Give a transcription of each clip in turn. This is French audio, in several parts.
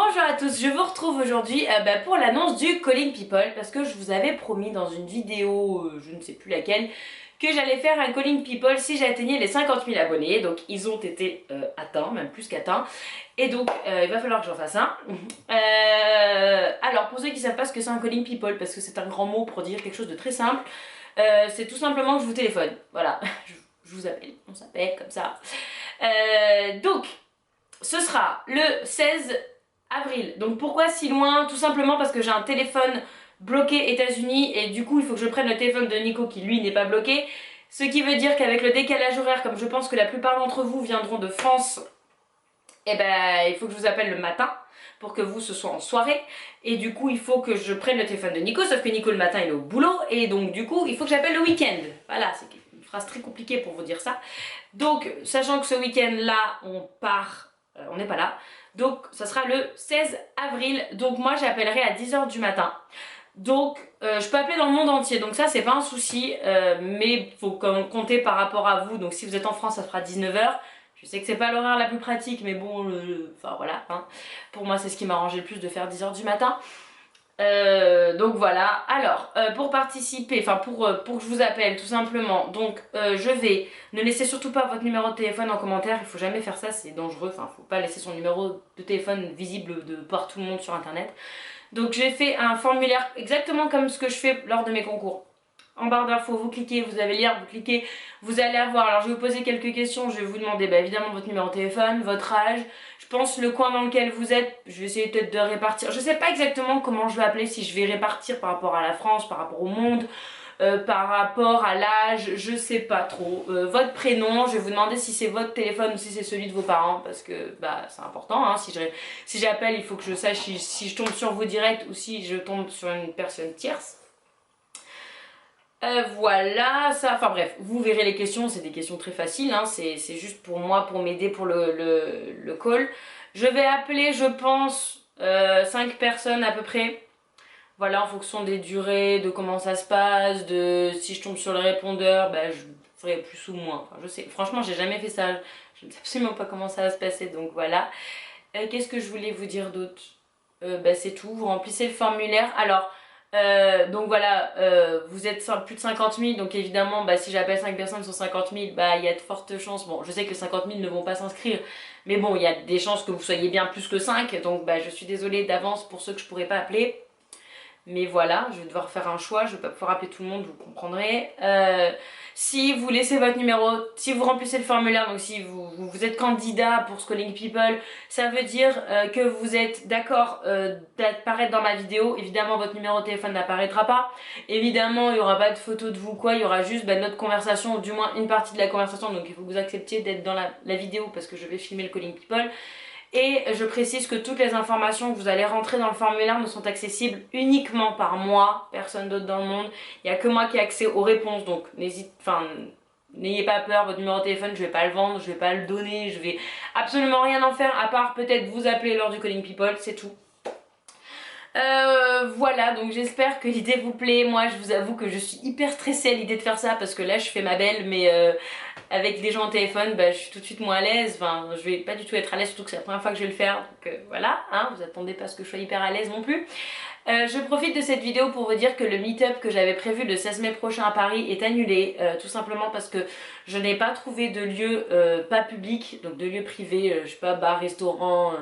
Bonjour à tous, je vous retrouve aujourd'hui pour l'annonce du Calling People parce que je vous avais promis dans une vidéo, je ne sais plus laquelle, que j'allais faire un Calling People si j'atteignais les 50 000 abonnés. Donc ils ont été atteints, même plus qu'atteints. Et donc il va falloir que j'en fasse un. Alors pour ceux qui ne savent pas ce que c'est un Calling People, parce que c'est un grand mot pour dire quelque chose de très simple, c'est tout simplement que je vous téléphone. Voilà, je vous appelle, on s'appelle comme ça. Donc ce sera le 16 avril. Donc pourquoi si loin? Tout simplement parce que j'ai un téléphone bloqué États-Unis et du coup il faut que je prenne le téléphone de Nico qui lui n'est pas bloqué. Ce qui veut dire qu'avec le décalage horaire, comme je pense que la plupart d'entre vous viendront de France, eh ben il faut que je vous appelle le matin pour que vous ce soit en soirée. Et du coup il faut que je prenne le téléphone de Nico, sauf que Nico le matin il est au boulot et donc du coup il faut que j'appelle le week-end. Voilà, c'est une phrase très compliquée pour vous dire ça. Donc sachant que ce week-end là on part, on n'est pas là. Donc ça sera le 16 avril, donc moi j'appellerai à 10 h du matin. Donc je peux appeler dans le monde entier, donc ça c'est pas un souci, mais il faut compter par rapport à vous. Donc si vous êtes en France ça fera 19 h. Je sais que c'est pas l'horaire la plus pratique, mais bon, enfin voilà, hein. Pour moi c'est ce qui m'arrangeait le plus de faire 10 h du matin. Donc voilà, alors pour participer, enfin pour que je vous appelle tout simplement, donc je vais, ne laissez surtout pas votre numéro de téléphone en commentaire, il faut jamais faire ça, c'est dangereux, enfin faut pas laisser son numéro de téléphone visible de par tout le monde sur internet. Donc j'ai fait un formulaire exactement comme ce que je fais lors de mes concours. En barre d'infos, vous cliquez, vous avez lire, vous cliquez, vous allez avoir, alors je vais vous poser quelques questions, je vais vous demander évidemment votre numéro de téléphone, votre âge, je pense le coin dans lequel vous êtes, je vais essayer peut-être de répartir, je sais pas exactement comment je vais appeler, si je vais répartir par rapport à la France, par rapport au monde, par rapport à l'âge, je sais pas trop. Votre prénom, je vais vous demander si c'est votre téléphone ou si c'est celui de vos parents, parce que bah c'est important, hein. Si j'appelle, il faut que je sache si je tombe sur vous direct ou si je tombe sur une personne tierce. Voilà, ça, enfin bref, vous verrez les questions, c'est des questions très faciles, hein, c'est juste pour moi, pour m'aider pour le call. Je vais appeler, je pense, 5 personnes à peu près. Voilà, en fonction des durées, de comment ça se passe, de si je tombe sur le répondeur, bah, je ferai plus ou moins. Enfin, je sais, franchement, j'ai jamais fait ça, je ne sais absolument pas comment ça va se passer, donc voilà. Qu'est-ce que je voulais vous dire d'autre? Bah, c'est tout, vous remplissez le formulaire. Alors, donc voilà, vous êtes plus de 50 000, donc évidemment, bah, si j'appelle 5 personnes sur 50 000, bah, il y a de fortes chances. Bon, je sais que 50 000 ne vont pas s'inscrire, mais bon, il y a des chances que vous soyez bien plus que 5, donc bah, je suis désolée d'avance pour ceux que je pourrais pas appeler. Mais voilà, je vais devoir faire un choix, je ne vais pas pouvoir appeler tout le monde, vous comprendrez. Si vous laissez votre numéro, si vous remplissez le formulaire, donc si vous êtes candidat pour ce Calling People, ça veut dire que vous êtes d'accord d'apparaître dans ma vidéo. Évidemment, votre numéro de téléphone n'apparaîtra pas. Évidemment, il n'y aura pas de photo de vous, quoi. Il y aura juste notre conversation, ou du moins une partie de la conversation. Donc il faut que vous acceptiez d'être dans la vidéo parce que je vais filmer le Calling People. Et je précise que toutes les informations que vous allez rentrer dans le formulaire ne sont accessibles uniquement par moi, personne d'autre dans le monde. Il n'y a que moi qui ai accès aux réponses, donc n'ayez pas peur, votre numéro de téléphone, je ne vais pas le vendre, je ne vais pas le donner, je vais absolument rien en faire à part peut-être vous appeler lors du Calling People, c'est tout. Voilà, donc j'espère que l'idée vous plaît. Moi je vous avoue que je suis hyper stressée à l'idée de faire ça parce que là je fais ma belle, mais avec des gens au téléphone, bah, je suis tout de suite moins à l'aise. Enfin, je vais pas du tout être à l'aise, surtout que c'est la première fois que je vais le faire. Donc voilà, hein, vous attendez pas à ce que je sois hyper à l'aise non plus. Je profite de cette vidéo pour vous dire que le meet-up que j'avais prévu le 16 mai prochain à Paris est annulé, tout simplement parce que je n'ai pas trouvé de lieu pas public, donc de lieu privé, je sais pas, bar, restaurant,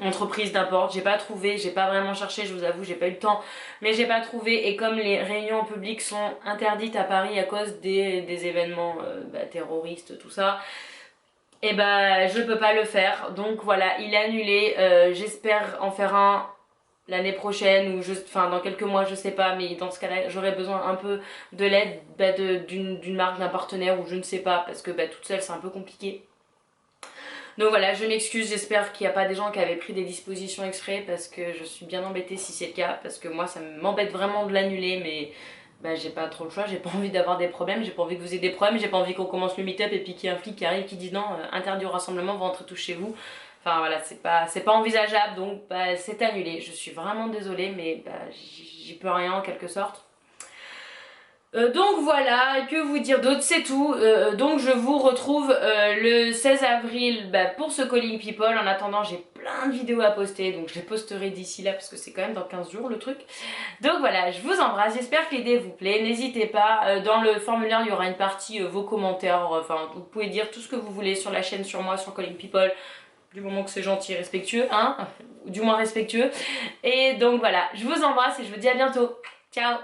entreprise, n'importe. J'ai pas trouvé, j'ai pas vraiment cherché, je vous avoue, j'ai pas eu le temps, mais j'ai pas trouvé. Et comme les réunions publiques sont interdites à Paris à cause des événements terroristes, tout ça, et bah je peux pas le faire. Donc voilà, il est annulé. J'espère en faire un l'année prochaine ou enfin dans quelques mois, je sais pas, mais dans ce cas-là j'aurais besoin un peu de l'aide d'une marque, d'un partenaire ou je ne sais pas, parce que toute seule c'est un peu compliqué. Donc voilà, je m'excuse, j'espère qu'il n'y a pas des gens qui avaient pris des dispositions exprès parce que je suis bien embêtée si c'est le cas, parce que moi ça m'embête vraiment de l'annuler, mais j'ai pas trop le choix, j'ai pas envie d'avoir des problèmes, j'ai pas envie que vous ayez des problèmes, j'ai pas envie qu'on commence le meet-up et puis qu'il y ait un flic qui arrive qui dit non, interdit au rassemblement, vous rentrez tous chez vous. Enfin voilà, c'est pas envisageable, donc c'est annulé. Je suis vraiment désolée, mais j'y peux rien en quelque sorte. Donc voilà, que vous dire d'autre, c'est tout. Donc je vous retrouve le 16 avril pour ce Calling People. En attendant, j'ai plein de vidéos à poster, donc je les posterai d'ici là parce que c'est quand même dans 15 jours le truc. Donc voilà, je vous embrasse, j'espère que l'idée vous plaît, n'hésitez pas, dans le formulaire il y aura une partie vos commentaires, enfin vous pouvez dire tout ce que vous voulez sur la chaîne, sur moi, sur Calling People, du moment que c'est gentil et respectueux, hein, ou du moins respectueux. Et donc voilà, je vous embrasse et je vous dis à bientôt, ciao.